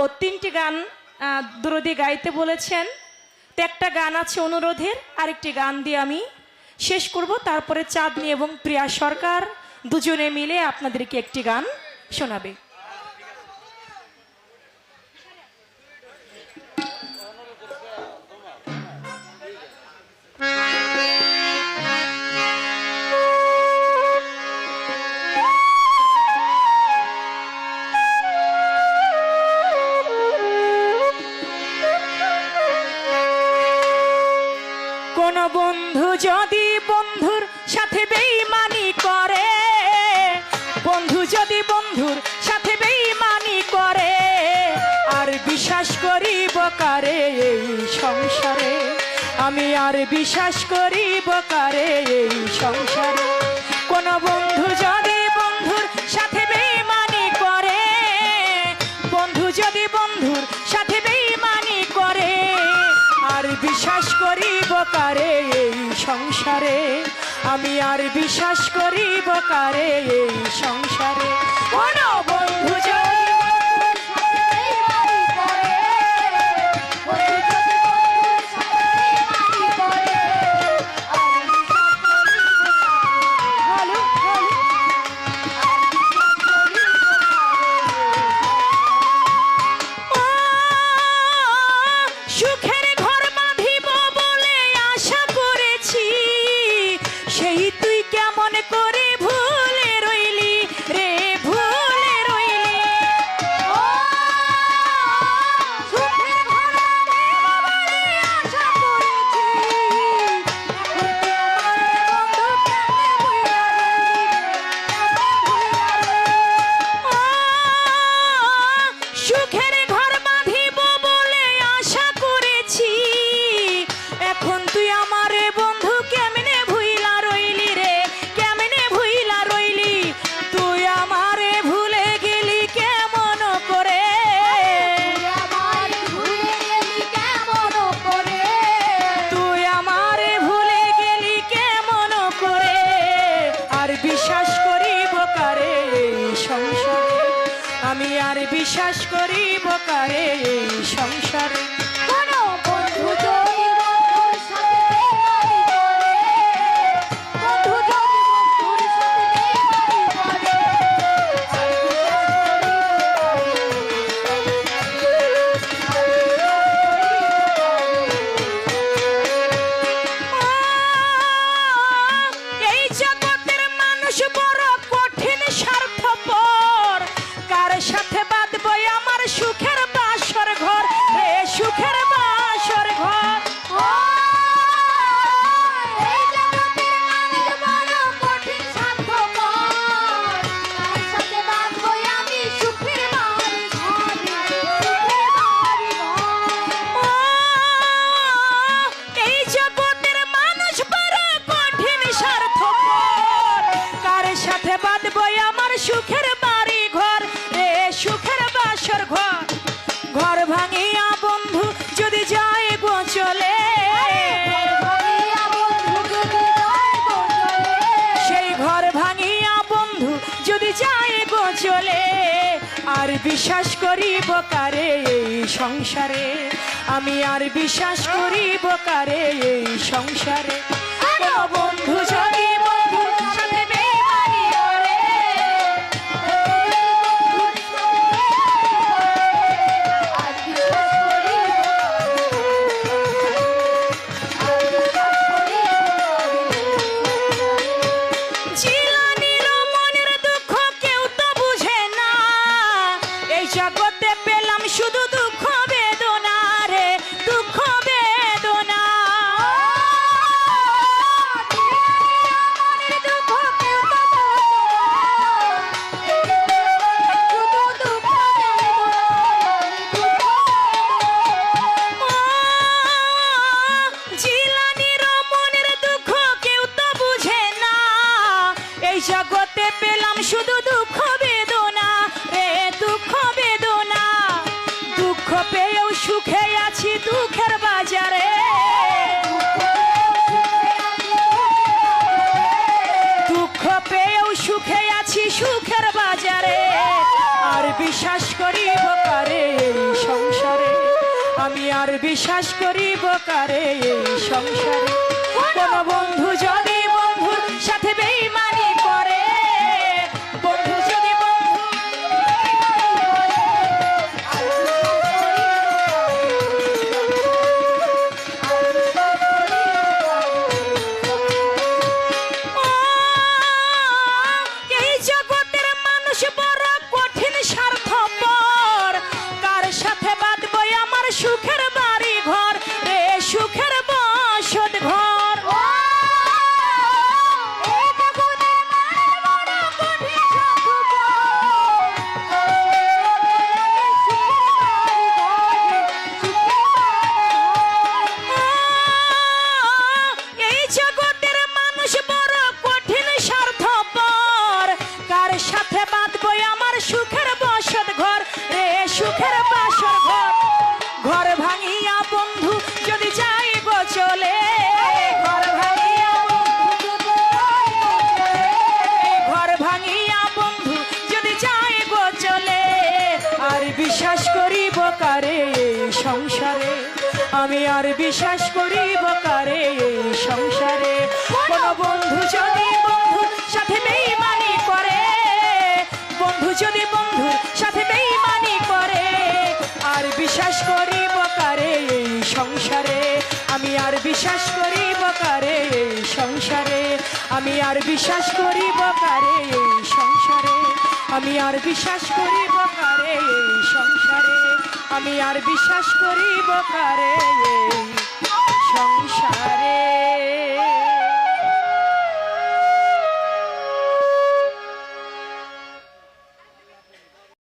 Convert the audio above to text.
ও 3টি গান দরদি গাইতে বলেছেন। তো একটা গান আছে অনুরোধের, আরেকটি গান দিয়ে আমি শেষ করব। তারপরে চাঁদনি এবং প্রিয়া সরকার দুজনে মিলে আপনাদেরকে একটি গান শোনাবে। কোন বন্ধু যদি বন্ধুর সাথে বেঈমানি করে, বন্ধু যদি বন্ধুর সাথে বেঈমানি করে, আর বিশ্বাস করিব কারে এই সংসারে, আমি আর বিশ্বাস করিব কারে এই সংসারে। কোন বন্ধু যদি বন্ধুর সাথে বেঈমানি করে, বন্ধু যদি বন্ধুর সাথে বেঈমানি করে, আর বিশ্বাস করিব কারে এই সংসারে, আমি আর বিশ্বাস করিব কারে এই সংসারে। কোন বন্ধু যদি আমি আর বিশ্বাস করিব কারে এই সংসারে। কোন বন্ধু যদি বন্ধুর সাথে বেঈমানি করে, বন্ধু যদি বন্ধুর সাথে বেঈমানি করে, এই জগতের মানুষ বড় কঠিন স্বার্থপর, কার সাথে বাঁধবো আমার সুখের বাসর ঘর রে, সুখের বাসর ঘর। এই জগতের মানুষ বড় কঠিন স্বার্থপর, কার সাথে বাঁধবো আমি সুখের বাড়ি ঘর, সুখের বাড়ি ঘর। এই জগতের মানুষ বড় কঠিন স্বার্থপর, কার সাথে বাঁধবো আমার সুখের বাড়ি ঘর, সুখের বাসর ঘর। ঘর ভাঙিয়া বন্ধু যদি যায় গো চলে, সেই ঘর ভাঙিয়া বন্ধু যদি যায় গো চলে, আর বিশ্বাস করিব কারে এই সংসারে, আমি আর বিশ্বাস করিব কারে এই সংসারে। বন্ধু যদি বন্ধুর সাথে বেঈমানি করে, জগতে পেলাম শুধু দুঃখ বেদনা রে, দুঃখ বেদনা। জিলানির মনের দুঃখ কেউ তো বুঝে না, এই জগতে পেলাম শুধু দুঃখ বেদনা রে, দুঃখ বেদনা। দুঃখ পেয়েও সুখে আছি দুঃখের বাজারে, দুঃখ পেয়েও সুখে আছি সুখের বাজারে, আর বিশ্বাস করিব কারে বিশ্বাস করিব কারে এই সংসারে। কোন বন্ধু যদি বন্ধুর সাথে বেঈমানি করে, বন্ধু যদি বন্ধু এই জগতের মানুষ বড় কঠিন স্বার্থপর, কার সাথে বাঁধবো আমার সুখের বাড়ি ঘর রে, সুখের বসত ঘর। এই জগতের মানুষ বড় কঠিন স্বার্থপর, কার সাথে বাঁধবো আমার সুখের বসত ঘর রে, সুখের বাসর ঘর। ঘর ভাঙিয়া বন্ধু যদি যাই গো চলে, ঘর ভাঙিয়া বন্ধু, ঘর ভাঙিয়া বন্ধু যদি যাই গো চলে, আর বিশ্বাস করিব কারে এই সংসারে, আমি আর বিশ্বাস করিব কারে এই সংসারে। কোন বন্ধু যদি বন্ধুর সাথে বেঈমানি করে, বন্ধু যদি বন্ধুর সাথে বেঈমানি করে, আর বিশ্বাস করিব কারে এই সংসারে, আমি আর বিশ্বাস করিব কারে এই সংসারে, আমি আর বিশ্বাস করিব কারে এই সংসারে, আমি আর বিশ্বাস করিব কারে এই সংসারে, আমি আর বিশ্বাস করিব কারে এই সংসারে।